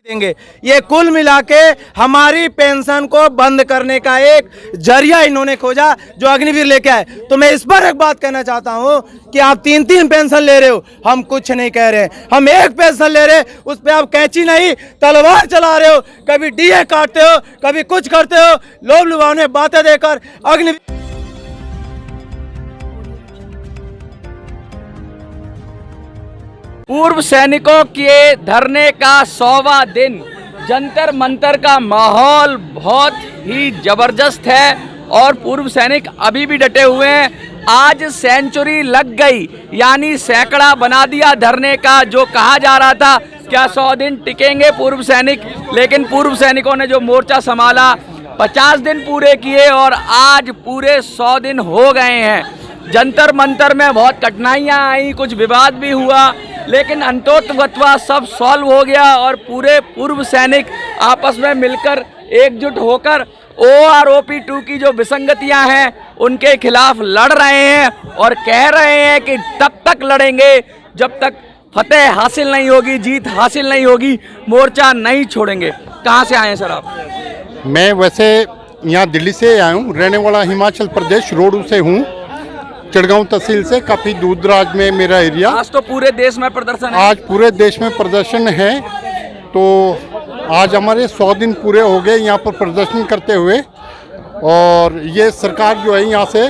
देंगे। ये कुल मिला के हमारी पेंशन को बंद करने का एक जरिया इन्होंने खोजा जो अग्निवीर लेके आए। तो मैं इस पर एक बात कहना चाहता हूँ कि आप 3-3 पेंशन ले रहे हो, हम कुछ नहीं कह रहे, हम एक पेंशन ले रहे, उस पर आप कैंची नहीं तलवार चला रहे हो, कभी डीए काटते हो, कभी कुछ करते हो, लोभ लुभावने बातें देकर अग्निवीर। पूर्व सैनिकों के धरने का 100वां दिन, जंतर मंतर का माहौल बहुत ही जबरदस्त है और पूर्व सैनिक अभी भी डटे हुए हैं। आज सेंचुरी लग गई, यानी सैकड़ा बना दिया धरने का। जो कहा जा रहा था क्या 100 दिन टिकेंगे पूर्व सैनिक, लेकिन पूर्व सैनिकों ने जो मोर्चा संभाला 50 दिन पूरे किए और आज पूरे 100 दिन हो गए हैं। जंतर मंतर में बहुत कठिनाइयाँ आई, कुछ विवाद भी हुआ, लेकिन अंतोतगत्वा सब सॉल्व हो गया और पूरे पूर्व सैनिक आपस में मिलकर एकजुट होकर OROP 2 की जो विसंगतियां हैं उनके खिलाफ लड़ रहे हैं और कह रहे हैं कि तब तक लड़ेंगे जब तक फतेह हासिल नहीं होगी, जीत हासिल नहीं होगी, मोर्चा नहीं छोड़ेंगे। कहाँ से आए हैं सर आप? मैं वैसे यहाँ दिल्ली से आया हूँ, रहने वाला हिमाचल प्रदेश रोडू से हूँ, चिड़गांव तहसील से, काफ़ी दूर दराज में मेरा एरिया। आज तो पूरे देश में प्रदर्शन है। आज पूरे देश में प्रदर्शन है, तो आज हमारे 100 दिन पूरे हो गए यहाँ पर प्रदर्शन करते हुए। और ये सरकार जो है यहाँ से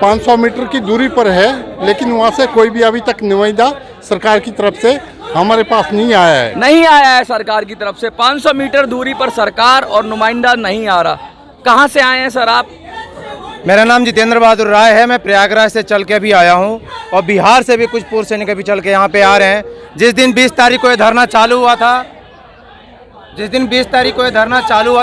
500 मीटर की दूरी पर है, लेकिन वहाँ से कोई भी अभी तक नुमाइंदा सरकार की तरफ से हमारे पास नहीं आया है। नहीं आया है सरकार की तरफ से। 500 मीटर दूरी पर सरकार और नुमाइंदा नहीं आ रहा। कहाँ से आए हैं सर आप? मेरा नाम जितेंद्र बहादुर राय है। मैं प्रयागराज से चल के भी आया हूं और बिहार से भी कुछ पूर्व सैनिक भी चल के यहाँ पे आ रहे हैं। जिस दिन 20 तारीख को ये धरना चालू हुआ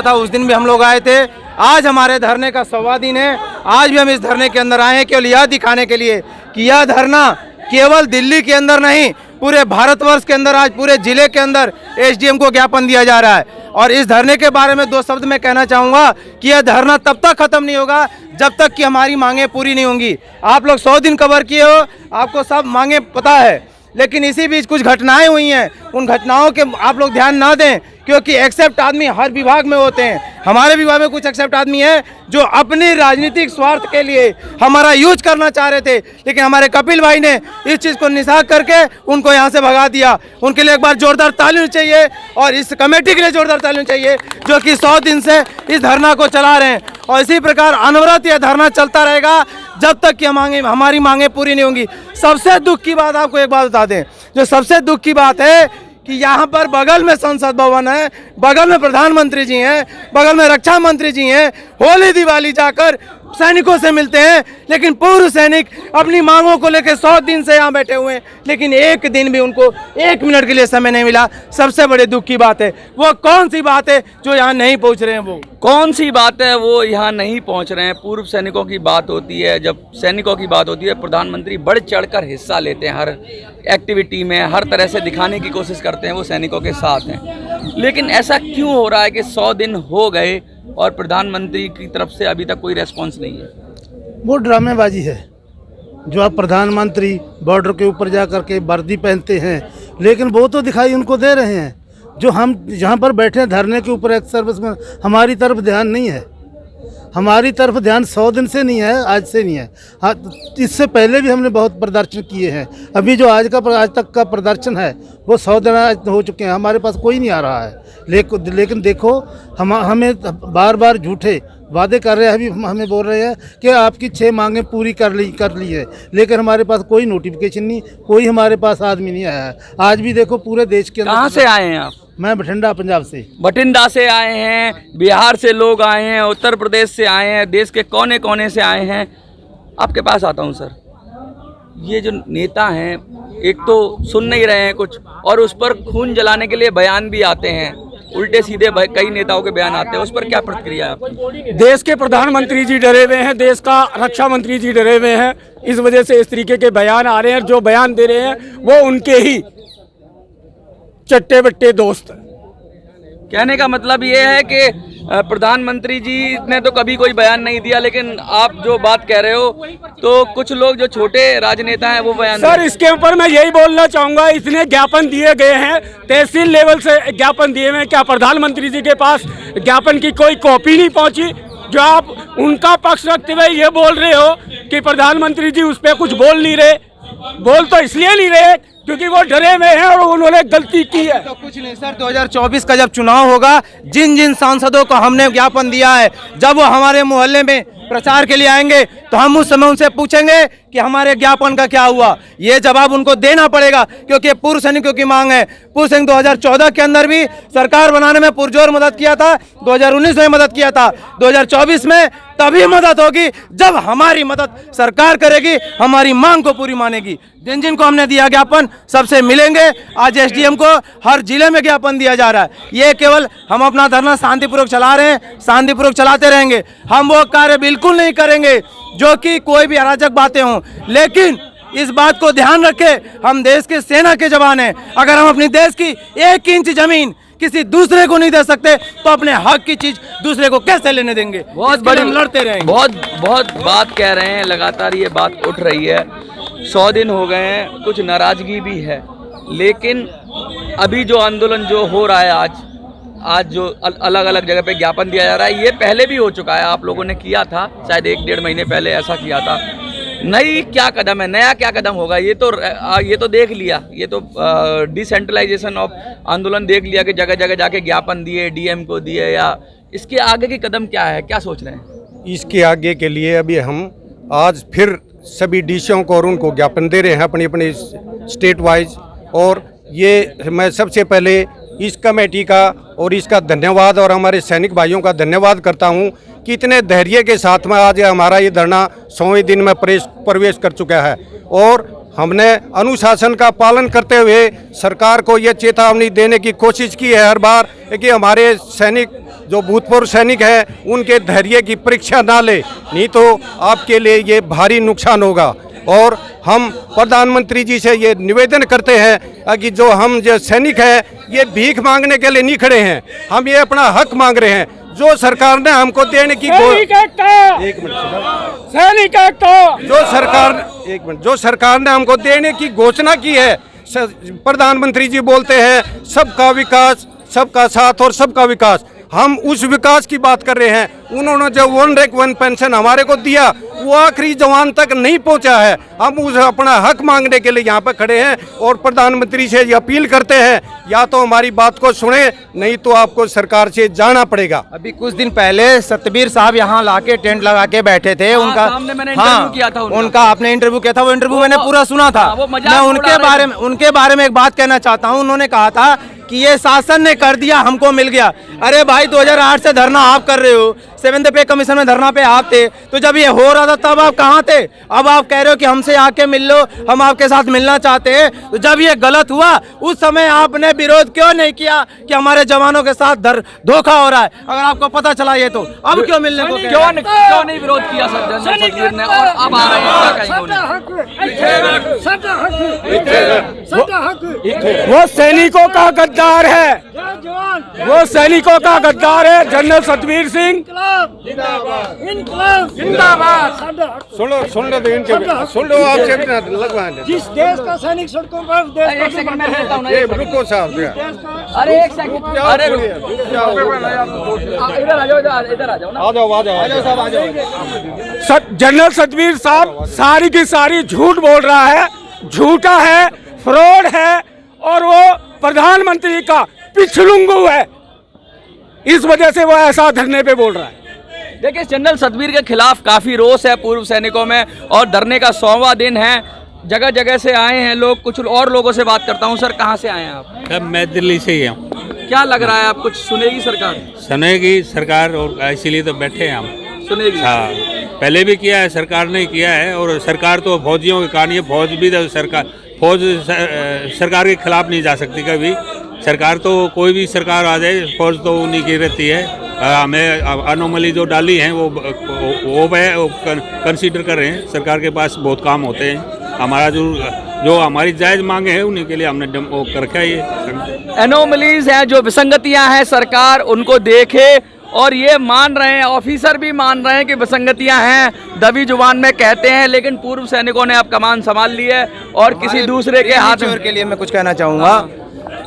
था, उस दिन भी हम लोग आए थे। आज हमारे धरने का 100वां दिन है। आज भी हम इस धरने के अंदर आए हैं केवल यह दिखाने के लिए कि यह धरना केवल दिल्ली के अंदर नहीं, पूरे भारतवर्ष के अंदर, आज पूरे जिले के अंदर SDM को ज्ञापन दिया जा रहा है। और इस धरने के बारे में 2 शब्द मैं कहना चाहूँगा कि यह धरना तब तक खत्म नहीं होगा जब तक कि हमारी मांगें पूरी नहीं होंगी। आप लोग 100 दिन कवर किए हो, आपको सब मांगें पता है, लेकिन इसी बीच कुछ घटनाएं हुई हैं। उन घटनाओं के आप लोग ध्यान ना दें, क्योंकि एक्सेप्ट आदमी हर विभाग में होते हैं। हमारे विभाग में कुछ एक्सेप्ट आदमी हैं जो अपनी राजनीतिक स्वार्थ के लिए हमारा यूज करना चाह रहे थे, लेकिन हमारे कपिल भाई ने इस चीज़ को निसाह करके उनको यहाँ से भगा दिया। उनके लिए एक बार जोरदार ताली चाहिए और इस कमेटी के लिए जोरदार ताली चाहिए जो कि 100 दिन से इस धरना को चला रहे हैं। और इसी प्रकार अनवरत यह धरना चलता रहेगा जब तक कि हमारी मांगें पूरी नहीं होंगी। सबसे दुख की बात आपको एक बात बता दें, जो सबसे दुख की बात है कि यहाँ पर बगल में संसद भवन है, बगल में प्रधानमंत्री जी हैं, बगल में रक्षा मंत्री जी हैं, होली दिवाली जाकर सैनिकों से मिलते हैं, लेकिन पूर्व सैनिक अपनी मांगों को लेकर 100 दिन से यहाँ बैठे हुए हैं, लेकिन एक दिन भी उनको 1 मिनट के लिए समय नहीं मिला। सबसे बड़े दुख की बात है। वो कौन सी बात है जो यहाँ नहीं पहुँच रहे हैं? वो कौन सी बात है वो यहाँ नहीं पहुँच रहे हैं? पूर्व सैनिकों की बात होती है, जब सैनिकों की बात होती है, प्रधानमंत्री बढ़ चढ़कर हिस्सा लेते हैं हर एक्टिविटी में, हर तरह से दिखाने की कोशिश करते हैं वो सैनिकों के साथ हैं। लेकिन ऐसा क्यों हो रहा है कि 100 दिन हो गए और प्रधानमंत्री की तरफ से अभी तक कोई रेस्पॉन्स नहीं है? वो ड्रामेबाजी है। जो आप प्रधानमंत्री बॉर्डर के ऊपर जा कर के वर्दी पहनते हैं, लेकिन वो तो दिखाई उनको दे रहे हैं। जो हम जहाँ पर बैठे हैं धरने के ऊपर, एक सर्विस में हमारी तरफ ध्यान नहीं है। हमारी तरफ ध्यान 100 दिन से नहीं है, आज से नहीं है। हाँ, इससे पहले भी हमने बहुत प्रदर्शन किए हैं। अभी जो आज तक का प्रदर्शन है वो 100 दिन हो चुके हैं, हमारे पास कोई नहीं आ रहा है। लेकिन देखो, हमें बार बार झूठे वादे कर रहे हैं, अभी हमें बोल रहे हैं कि आपकी 6 मांगें पूरी कर ली है, लेकिन हमारे पास कोई नोटिफिकेशन नहीं, कोई हमारे पास आदमी नहीं आया है। आज भी देखो पूरे देश के अंदर। कहाँ से आए हैं आप? मैं बठिंडा पंजाब से। बठिंडा से आए हैं, बिहार से लोग आए हैं, उत्तर प्रदेश से आए हैं, देश के कोने कोने से आए हैं। आपके पास आता हूँ सर, ये जो नेता हैं एक तो सुन नहीं रहे हैं कुछ, और उस पर खून जलाने के लिए बयान भी आते हैं, उल्टे सीधे कई नेताओं के बयान आते हैं। उस पर क्या प्रतिक्रिया है आपकी? देश के प्रधानमंत्री जी डरे हुए हैं, देश का रक्षा मंत्री जी डरे हुए हैं, इस वजह से इस तरीके के बयान आ रहे हैं। जो बयान दे रहे हैं वो उनके ही चट्टे बट्टे दोस्त। कहने का मतलब ये है कि प्रधानमंत्री जी ने तो कभी कोई बयान नहीं दिया, लेकिन आप जो बात कह रहे हो तो कुछ लोग जो छोटे राजनेता हैं वो बयान सर इसके ऊपर मैं यही बोलना चाहूंगा, इतने ज्ञापन दिए गए हैं, तहसील लेवल से ज्ञापन दिए हुए हैं, क्या प्रधानमंत्री जी के पास ज्ञापन की कोई कॉपी नहीं पहुंची? जो आप उनका पक्ष रखते हुए ये बोल रहे हो कि प्रधानमंत्री जी उस पर कुछ बोल नहीं रहे, बोल तो इसलिए नहीं रहे क्योंकि वो डरे हुए हैं और उन्होंने गलती की है। तो कुछ नहीं सर, 2024 का जब चुनाव होगा, जिन जिन सांसदों को हमने ज्ञापन दिया है, जब वो हमारे मोहल्ले में प्रचार के लिए आएंगे तो हम उस समय उनसे पूछेंगे कि हमारे ज्ञापन का क्या हुआ। ये जवाब उनको देना पड़ेगा क्योंकि पूर्व सैनिकों की मांग है। पूर्व सैनिक 2014 के अंदर भी सरकार बनाने में पुरजोर मदद किया था, 2019 में मदद किया था, 2024 में तभी मदद होगी जब हमारी मदद सरकार करेगी, हमारी मांग को पूरी मानेगी। जिन जिन को हमने दिया ज्ञापन सबसे मिलेंगे। आज एसडीएम को हर जिले में ज्ञापन दिया जा रहा है। ये केवल हम अपना धरना शांतिपूर्वक चला रहे हैं, शांतिपूर्वक चलाते रहेंगे। हम वो कार्य बिल्कुल नहीं करेंगे जो कि कोई भी अराजक बातें हों, लेकिन इस बात को ध्यान रखें, हम देश के सेना के जवान हैं। अगर हम अपनी देश की 1 इंच जमीन किसी दूसरे को नहीं दे सकते तो अपने हक की चीज दूसरे को कैसे लेने देंगे? बहुत बड़ी हम लड़ते रहेंगे। बहुत बात कह रहे हैं, लगातार ये बात उठ रही है। 100 दिन हो गए हैं, कुछ नाराजगी भी है, लेकिन अभी जो आंदोलन जो हो रहा है आज जो अलग अलग जगह पे ज्ञापन दिया जा रहा है, ये पहले भी हो चुका है। आप लोगों ने किया था शायद 1-1.5 महीने पहले ऐसा किया था। नई क्या कदम है, नया क्या कदम होगा? ये तो देख लिया, ये तो डिसेंट्रलाइजेशन ऑफ आंदोलन देख लिया कि जगह जगह जाके ज्ञापन दिए, डीएम को दिए, या इसके आगे की कदम क्या है, क्या सोच रहे हैं? इसके आगे के लिए अभी हम आज फिर सभी डीसीओं को और उनको ज्ञापन दे रहे हैं अपनी अपनी स्टेट वाइज। और ये मैं सबसे पहले इस कमेटी का और इसका धन्यवाद और हमारे सैनिक भाइयों का धन्यवाद करता हूं कि इतने धैर्य के साथ में आज हमारा ये धरना 100वें दिन में प्रवेश कर चुका है। और हमने अनुशासन का पालन करते हुए सरकार को ये चेतावनी देने की कोशिश की है हर बार कि हमारे सैनिक जो भूतपूर्व सैनिक हैं उनके धैर्य की परीक्षा ना ले, नहीं तो आपके लिए ये भारी नुकसान होगा। और हम प्रधानमंत्री जी से ये निवेदन करते हैं कि जो हम जो सैनिक हैं ये भीख मांगने के लिए नहीं खड़े हैं, हम ये अपना हक मांग रहे हैं। जो सरकार ने हमको देने की जो सरकार ने हमको देने की घोषणा की है, प्रधानमंत्री जी बोलते हैं सबका विकास, सबका साथ और सबका विकास। हम उस विकास की बात कर रहे हैं। उन्होंने जो 1 रैंक 1 पेंशन हमारे को दिया वो आखिरी जवान तक नहीं पहुंचा है। हम उस अपना हक मांगने के लिए यहाँ पर खड़े हैं और प्रधानमंत्री से ये अपील करते हैं या तो हमारी बात को सुने, नहीं तो आपको सरकार से जाना पड़ेगा। अभी कुछ दिन पहले सतबीर साहब यहाँ लाके टेंट लगा के बैठे थे। उनका सामने मैंने इंटरव्यू किया था उनका आपने इंटरव्यू किया था, वो इंटरव्यू मैंने पूरा सुना था। मैं उनके बारे में एक बात कहना चाहता हूँ। उन्होंने कहा था कि ये शासन ने कर दिया, हमको मिल गया। अरे भाई 2008 से धरना आप कर रहे हो, 7th पे कमीशन में धरना पे आप थे, तो जब ये हो रहा था तब आप कहाँ थे? अब आप कह रहे हो कि हमसे आके मिल लो, हम आपके साथ मिलना चाहते हैं। तो जब ये गलत हुआ उस समय आपने विरोध क्यों नहीं किया कि हमारे जवानों के साथ धोखा हो रहा है? अगर आपको पता चला ये तो अब क्यों मिलने को क्यों नहीं विरोध किया सतबीर ने? और अब आ रहे हैं, वो सैनिकों का गद्दार है, वो सैनिकों का गद्दार है जनरल सतबीर सिंह। सुन लो आपसे लगवाएं। जिस देश का सैनिक सड़कों पर एक सेकंड में रहता हूं ना, रुको साहब, अरे एक सेकंड, अरे इधर आ जाओ ना, आ जाओ साहब, आ जाओ। जनरल सतबीर साहब सारी की सारी झूठ बोल रहा है, झूठा है, फ्रॉड है और वो प्रधानमंत्री का पिछलुंगू है। इस वजह से वो ऐसा धरने पे बोल रहा है। देखिए, जनरल सतबीर के खिलाफ काफी रोष है पूर्व सैनिकों में और धरने का 100वां दिन है। जगह जगह से आए हैं लोग, कुछ और लोगों से बात करता हूं। सर, कहां से आए हैं आप? मैं दिल्ली से ही हूँ। क्या लग रहा है, आप कुछ सुनेगी सरकार? सुनेगी सरकार, और इसीलिए तो बैठे हैं हम। सुनेगी? हाँ, पहले भी किया है, सरकार ने किया है। और सरकार तो फौजियों के कारण, ये फौज भी तो सरकार के खिलाफ नहीं जा सकती कभी। सरकार तो कोई भी सरकार आ जाए, फौज तो उन्हीं की रहती है। हमें अनोमली जो डाली हैं वो कंसीडर कर रहे हैं। सरकार के पास बहुत काम होते हैं। हमारा जो हमारी जायज़ मांगे हैं उन्हीं के लिए हमने वो कर रखा है। ये एनोमलीज हैं, जो विसंगतियां हैं, सरकार उनको देखे और ये मान रहे हैं, ऑफिसर भी मान रहे हैं कि विसंगतियां हैं, दबी जुबान में कहते हैं, लेकिन पूर्व सैनिकों ने अब कमान संभाल ली है और किसी दूसरे के हाथ में। के लिए मैं कुछ कहना चाहूँगा।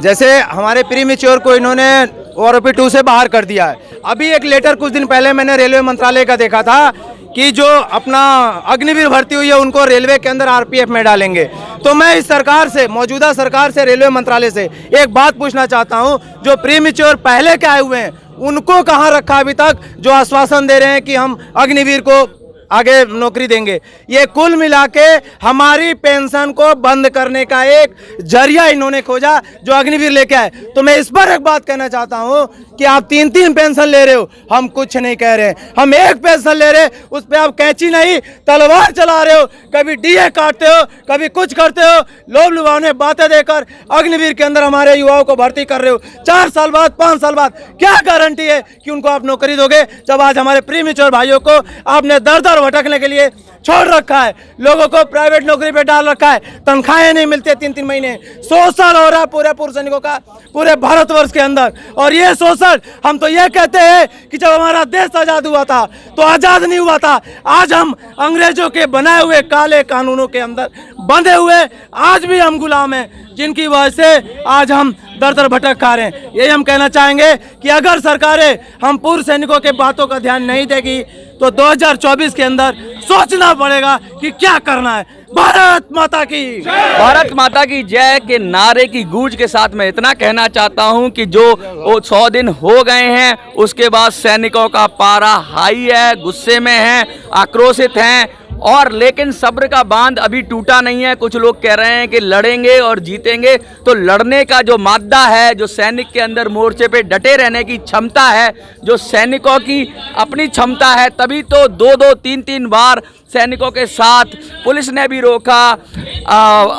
जैसे हमारे प्रीमेच्योर को इन्होंने ORP 2 से बाहर कर दिया है। अभी एक लेटर कुछ दिन पहले मैंने रेलवे मंत्रालय का देखा था कि जो अपना अग्निवीर भर्ती हुई है उनको रेलवे के अंदर RPF में डालेंगे। तो मैं इस सरकार से, मौजूदा सरकार से, रेलवे मंत्रालय से एक बात पूछना चाहता हूं, जो प्रीमेच्योर पहले के आए हुए हैं उनको कहां रखा अभी तक, जो आश्वासन दे रहे हैं कि हम अग्निवीर को आगे नौकरी देंगे। ये कुल मिला के हमारी पेंशन को बंद करने का एक जरिया इन्होंने खोजा, जो अग्निवीर लेके आए। तो मैं इस पर एक बात कहना चाहता हूं कि आप 3-3 पेंशन ले रहे हो, हम कुछ नहीं कह रहे, हम एक पेंशन ले रहे, उस पर आप कैंची नहीं तलवार चला रहे हो, कभी DA काटते हो, कभी कुछ करते हो, लोभ लुभावने बातें देकर अग्निवीर के अंदर हमारे युवाओं को भर्ती कर रहे हो। 4 साल बाद, 5 साल बाद क्या गारंटी है कि उनको आप नौकरी दोगे, जब आज हमारे प्रीमेच्योर भाइयों को आपने दर भटकने के लिए छोड़ रखा है, लोगों को प्राइवेट नौकरी पे डाल रखा है, तनख्वाहें नहीं मिलती 3-3 महीने। 100 साल हो रहा है पूरे पूर्व सैनिकों का पूरे भारतवर्ष के अंदर। और ये शोषण, हम तो ये कहते हैं कि जब हमारा देश आज़ाद हुआ था तो आज़ाद नहीं हुआ था, आज हम अंग्रेजों के बनाए हुए काले कानूनों के अंदर बंधे हुए आज भी हम गुलाम हैं, जिनकी वजह से आज हम दर भटक खा रहे हैं। यही हम कहना चाहेंगे कि अगर सरकारें हम पूर्व सैनिकों के बातों का ध्यान नहीं देगी तो 2024 के अंदर सोचना पड़ेगा कि क्या करना है। भारत माता की जय। भारत माता की जय के नारे की गूंज के साथ मैं इतना कहना चाहता हूं कि जो 100 दिन हो गए हैं उसके बाद सैनिकों का पारा हाई है, गुस्से में है, आक्रोशित हैं, और लेकिन सब्र का बांध अभी टूटा नहीं है। कुछ लोग कह रहे हैं कि लड़ेंगे और जीतेंगे, तो लड़ने का जो मादा है, जो सैनिक के अंदर मोर्चे पे डटे रहने की क्षमता है, जो सैनिकों की अपनी क्षमता है, तभी तो 2-2, 3-3 बार सैनिकों के साथ पुलिस ने भी रोका,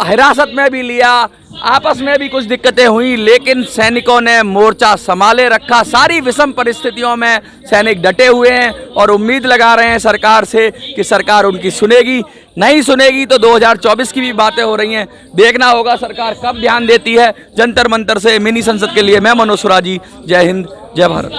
हिरासत में भी लिया, आपस में भी कुछ दिक्कतें हुई, लेकिन सैनिकों ने मोर्चा संभाले रखा। सारी विषम परिस्थितियों में सैनिक डटे हुए हैं और उम्मीद लगा रहे हैं सरकार से कि सरकार उनकी सुनेगी। नहीं सुनेगी तो 2024 की भी बातें हो रही हैं, देखना होगा सरकार कब ध्यान देती है। जंतर मंतर से मिनी संसद के लिए मैं मनोज सुराजी, जय हिंद, जय भारत।